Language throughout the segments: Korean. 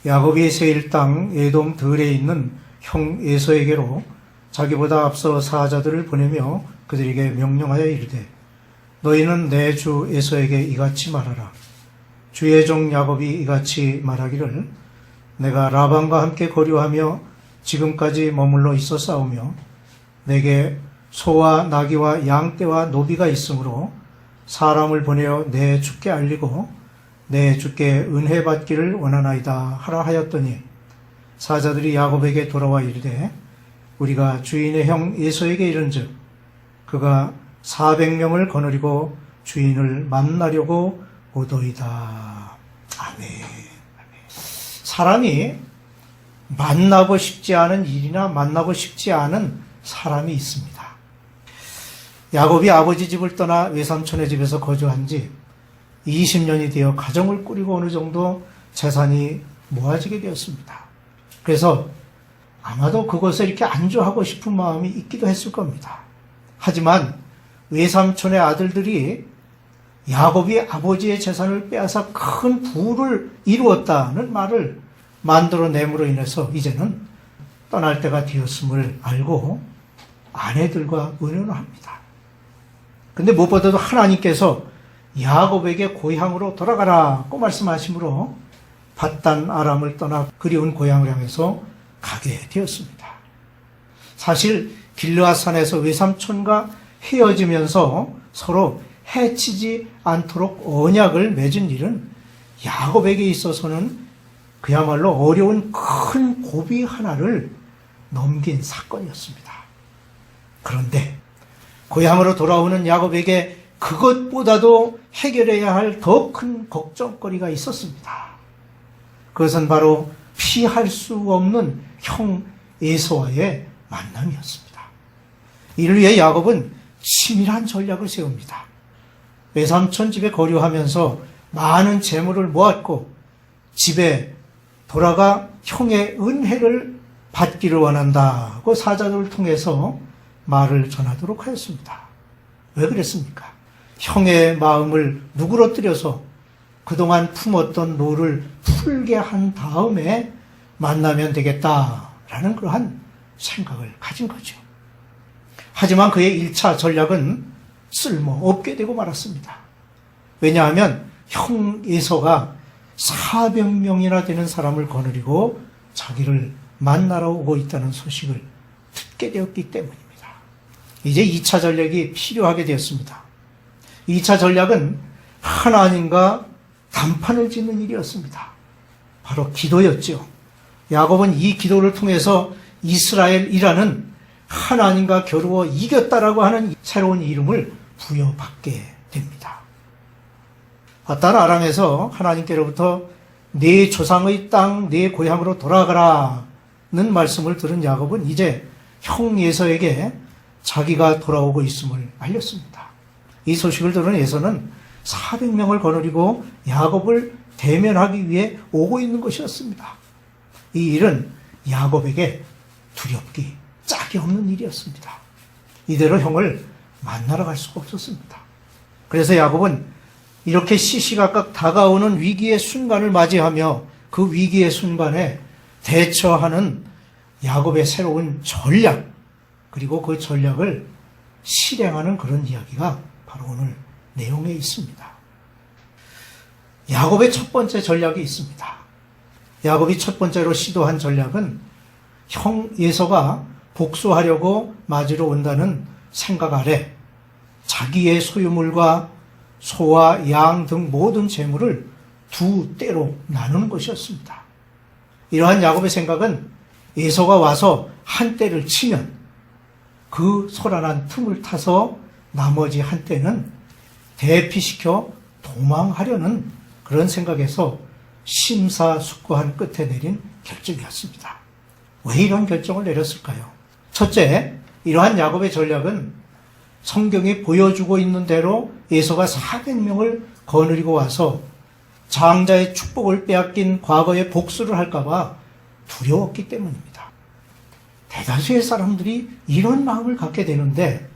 야곱이 세일 땅 에돔 들에 있는 형 에서에게로 자기보다 앞서 사자들을 보내며 그들에게 명령하여 이르되 너희는 내 주 에서에게 이같이 말하라. 주의 종 야곱이 이같이 말하기를 내가 라반과 함께 거류하며 지금까지 머물러 있어 싸우며 내게 소와 나귀와 양떼와 노비가 있으므로 사람을 보내어 내 주께 알리고 내 주께 은혜 받기를 원하나이다 하라 하였더니 사자들이 야곱에게 돌아와 이르되 우리가 주인의 형 에서에게 이른즉 그가 400명을 거느리고 주인을 만나려고 오도이다. 아멘. 사람이 만나고 싶지 않은 일이나 만나고 싶지 않은 사람이 있습니다. 야곱이 아버지 집을 떠나 외삼촌의 집에서 거주한 지 20년이 되어 가정을 꾸리고 어느 정도 재산이 모아지게 되었습니다. 그래서 아마도 그것에 이렇게 안주하고 싶은 마음이 있기도 했을 겁니다. 하지만 외삼촌의 아들들이 야곱이 아버지의 재산을 빼앗아 큰 부를 이루었다는 말을 만들어냄으로 인해서 이제는 떠날 때가 되었음을 알고 아내들과 의논을 합니다. 근데 무엇보다도 하나님께서 야곱에게 고향으로 돌아가라고 말씀하시므로 밧단 아람을 떠나 그리운 고향을 향해서 가게 되었습니다. 사실 길르앗산에서 외삼촌과 헤어지면서 서로 해치지 않도록 언약을 맺은 일은 야곱에게 있어서는 그야말로 어려운 큰 고비 하나를 넘긴 사건이었습니다. 그런데 고향으로 돌아오는 야곱에게 그것보다도 해결해야 할 더 큰 걱정거리가 있었습니다. 그것은 바로 피할 수 없는 형 에서와의 만남이었습니다. 이를 위해 야곱은 치밀한 전략을 세웁니다. 외삼촌 집에 거류하면서 많은 재물을 모았고 집에 돌아가 형의 은혜를 받기를 원한다고 사자들을 통해서 말을 전하도록 하였습니다. 왜 그랬습니까? 형의 마음을 누그러뜨려서 그동안 품었던 노를 풀게 한 다음에 만나면 되겠다라는 그러한 생각을 가진 거죠. 하지만 그의 1차 전략은 쓸모없게 되고 말았습니다. 왜냐하면 형 에서가 400명이나 되는 사람을 거느리고 자기를 만나러 오고 있다는 소식을 듣게 되었기 때문입니다. 이제 2차 전략이 필요하게 되었습니다. 2차 전략은 하나님과 단판을 짓는 일이었습니다. 바로 기도였죠. 야곱은 이 기도를 통해서 이스라엘이라는 하나님과 겨루어 이겼다라고 하는 새로운 이름을 부여받게 됩니다. 밧단 아람에서 하나님께로부터 네 조상의 땅, 네 고향으로 돌아가라는 말씀을 들은 야곱은 이제 형 에서에게 자기가 돌아오고 있음을 알렸습니다. 이 소식을 들은 에서는 400명을 거느리고 야곱을 대면하기 위해 오고 있는 것이었습니다. 이 일은 야곱에게 두렵기 짝이 없는 일이었습니다. 이대로 형을 만나러 갈 수가 없었습니다. 그래서 야곱은 이렇게 시시각각 다가오는 위기의 순간을 맞이하며 그 위기의 순간에 대처하는 야곱의 새로운 전략, 그리고 그 전략을 실행하는 그런 이야기가 바로 오늘 내용에 있습니다. 야곱의 첫 번째 전략이 있습니다. 야곱이 첫 번째로 시도한 전략은 형 에서가 복수하려고 맞으러 온다는 생각 아래 자기의 소유물과 소와 양 등 모든 재물을 두 떼로 나누는 것이었습니다. 이러한 야곱의 생각은 에서가 와서 한 떼를 치면 그 소란한 틈을 타서 나머지 한 떼는 대피시켜 도망하려는 그런 생각에서 심사숙고한 끝에 내린 결정이었습니다. 왜 이런 결정을 내렸을까요? 첫째, 이러한 야곱의 전략은 성경이 보여주고 있는 대로 에서가 400명을 거느리고 와서 장자의 축복을 빼앗긴 과거의 복수를 할까봐 두려웠기 때문입니다. 대다수의 사람들이 이런 마음을 갖게 되는데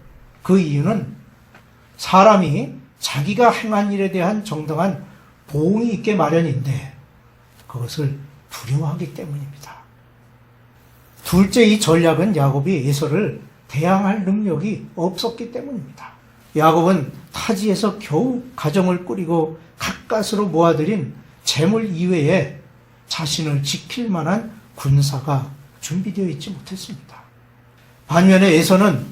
그 이유는 사람이 자기가 행한 일에 대한 정당한 보응이 있게 마련인데 그것을 두려워하기 때문입니다. 둘째, 이 전략은 야곱이 에서를 대항할 능력이 없었기 때문입니다. 야곱은 타지에서 겨우 가정을 꾸리고 가까스로 모아들인 재물 이외에 자신을 지킬 만한 군사가 준비되어 있지 못했습니다. 반면에 에서는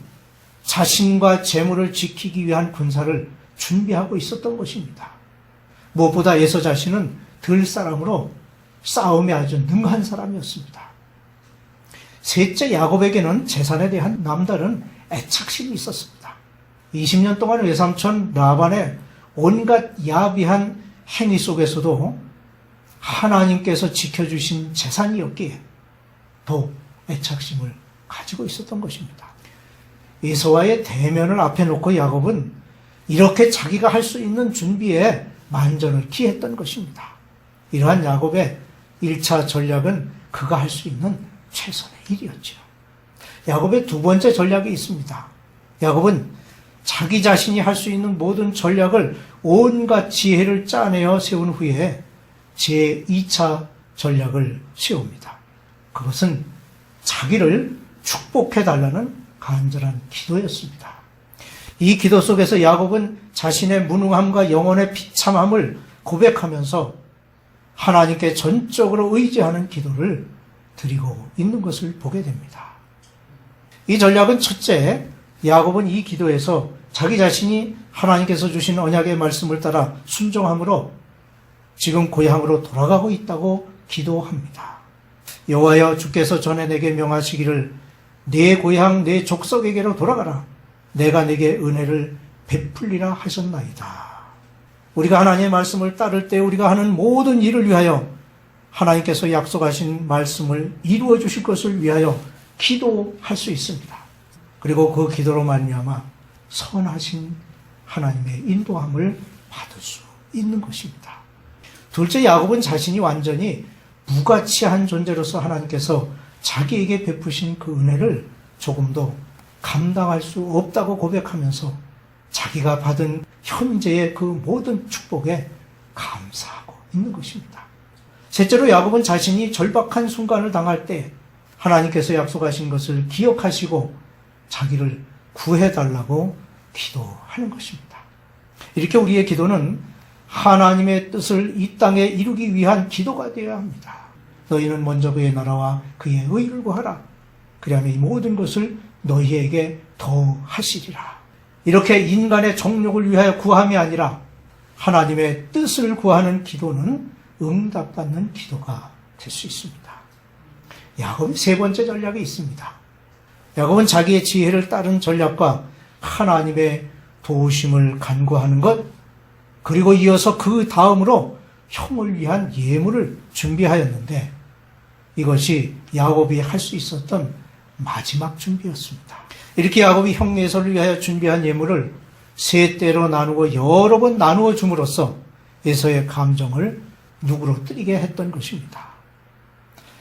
자신과 재물을 지키기 위한 군사를 준비하고 있었던 것입니다. 무엇보다 에서 자신은 들사람으로 싸움에 아주 능한 사람이었습니다. 셋째, 야곱에게는 재산에 대한 남다른 애착심이 있었습니다. 20년 동안 외삼촌 라반의 온갖 야비한 행위 속에서도 하나님께서 지켜주신 재산이었기에 더욱 애착심을 가지고 있었던 것입니다. 에서와의 대면을 앞에 놓고 야곱은 이렇게 자기가 할 수 있는 준비에 만전을 기했던 것입니다. 이러한 야곱의 1차 전략은 그가 할 수 있는 최선의 일이었죠. 야곱의 두 번째 전략이 있습니다. 야곱은 자기 자신이 할 수 있는 모든 전략을 온갖 지혜를 짜내어 세운 후에 제2차 전략을 세웁니다. 그것은 자기를 축복해달라는 간절한 기도였습니다. 이 기도 속에서 야곱은 자신의 무능함과 영혼의 비참함을 고백하면서 하나님께 전적으로 의지하는 기도를 드리고 있는 것을 보게 됩니다. 이 전략은 첫째, 야곱은 이 기도에서 자기 자신이 하나님께서 주신 언약의 말씀을 따라 순종함으로 지금 고향으로 돌아가고 있다고 기도합니다. 여호와여, 주께서 전에 내게 명하시기를 내 고향 내 족속에게로 돌아가라. 내가 내게 은혜를 베풀리라 하셨나이다. 우리가 하나님의 말씀을 따를 때 우리가 하는 모든 일을 위하여 하나님께서 약속하신 말씀을 이루어 주실 것을 위하여 기도할 수 있습니다. 그리고 그 기도로 말미암아 선하신 하나님의 인도함을 받을 수 있는 것입니다. 둘째, 야곱은 자신이 완전히 무가치한 존재로서 하나님께서 자기에게 베푸신 그 은혜를 조금도 감당할 수 없다고 고백하면서 자기가 받은 현재의 그 모든 축복에 감사하고 있는 것입니다. 셋째로, 야곱은 자신이 절박한 순간을 당할 때 하나님께서 약속하신 것을 기억하시고 자기를 구해달라고 기도하는 것입니다. 이렇게 우리의 기도는 하나님의 뜻을 이 땅에 이루기 위한 기도가 되어야 합니다. 너희는 먼저 그의 나라와 그의 의를 구하라. 그리하면 이 모든 것을 너희에게 더하시리라. 이렇게 인간의 정욕을 위하여 구함이 아니라 하나님의 뜻을 구하는 기도는 응답받는 기도가 될 수 있습니다. 야곱의 세 번째 전략이 있습니다. 야곱은 자기의 지혜를 따른 전략과 하나님의 도우심을 간구하는 것, 그리고 이어서 그 다음으로 형을 위한 예물을 준비하였는데 이것이 야곱이 할 수 있었던 마지막 준비였습니다. 이렇게 야곱이 형 에서를 위하여 준비한 예물을 세 때로 나누고 여러 번 나누어 줌으로써 에서의 감정을 누그러뜨리게 했던 것입니다.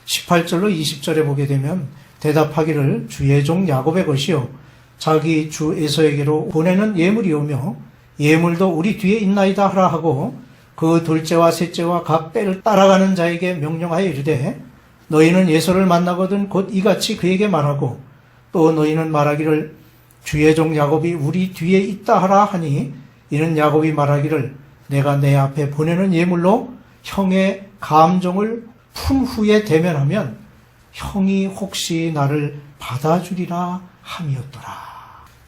18절로 20절에 보게 되면 대답하기를 주의 종 야곱의 것이요 자기 주 에서에게로 보내는 예물이오며 예물도 우리 뒤에 있나이다 하라 하고 그 둘째와 셋째와 각 때를 따라가는 자에게 명령하여 이르되 너희는 에서를 만나거든 곧 이같이 그에게 말하고 또 너희는 말하기를 주의 종 야곱이 우리 뒤에 있다 하라 하니 이는 야곱이 말하기를 내가 내 앞에 보내는 예물로 형의 감정을 푼 후에 대면하면 형이 혹시 나를 받아주리라 함이었더라.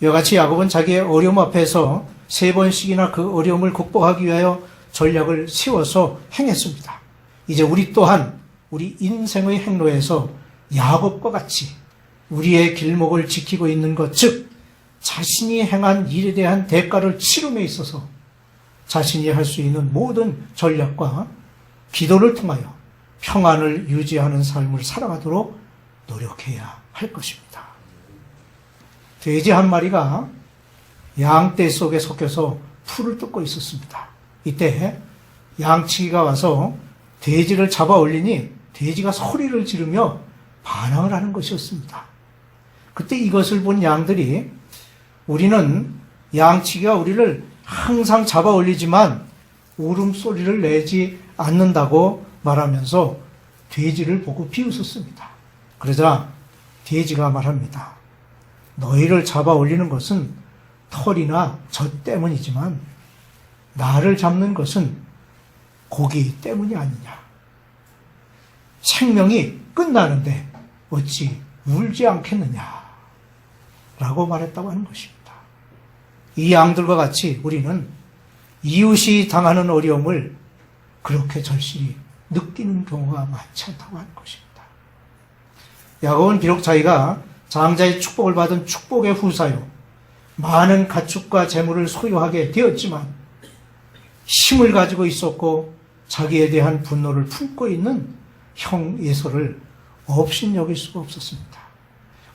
이와 같이 야곱은 자기의 어려움 앞에서 세 번씩이나 그 어려움을 극복하기 위하여 전략을 세워서 행했습니다. 이제 우리 또한 우리 인생의 행로에서 야곱과 같이 우리의 길목을 지키고 있는 것, 즉 자신이 행한 일에 대한 대가를 치름에 있어서 자신이 할 수 있는 모든 전략과 기도를 통하여 평안을 유지하는 삶을 살아가도록 노력해야 할 것입니다. 돼지 한 마리가 양떼 속에 섞여서 풀을 뜯고 있었습니다. 이때 양치기가 와서 돼지를 잡아 올리니 돼지가 소리를 지르며 반항을 하는 것이었습니다. 그때 이것을 본 양들이 우리는 양치기가 우리를 항상 잡아 올리지만 울음소리를 내지 않는다고 말하면서 돼지를 보고 비웃었습니다. 그러자 돼지가 말합니다. 너희를 잡아 올리는 것은 털이나 젖 때문이지만 나를 잡는 것은 고기 때문이 아니냐. 생명이 끝나는데 어찌 울지 않겠느냐 라고 말했다고 하는 것입니다. 이 양들과 같이 우리는 이웃이 당하는 어려움을 그렇게 절실히 느끼는 경우가 많지 않다고 하는 것입니다. 야곱은 비록 자기가 장자의 축복을 받은 축복의 후사요, 많은 가축과 재물을 소유하게 되었지만 힘을 가지고 있었고 자기에 대한 분노를 품고 있는 형 에서를 업신여길 수가 없었습니다.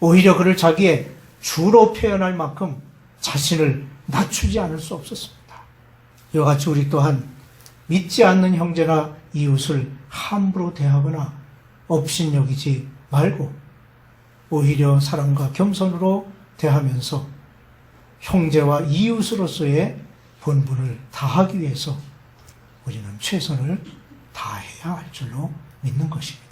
오히려 그를 자기의 주로 표현할 만큼 자신을 낮추지 않을 수 없었습니다. 이와 같이 우리 또한 믿지 않는 형제나 이웃을 함부로 대하거나 업신여기지 말고 오히려 사랑과 겸손으로 대하면서 형제와 이웃으로서의 본분을 다하기 위해서 우리는 최선을 다해야 할 줄로 믿는 것입니다.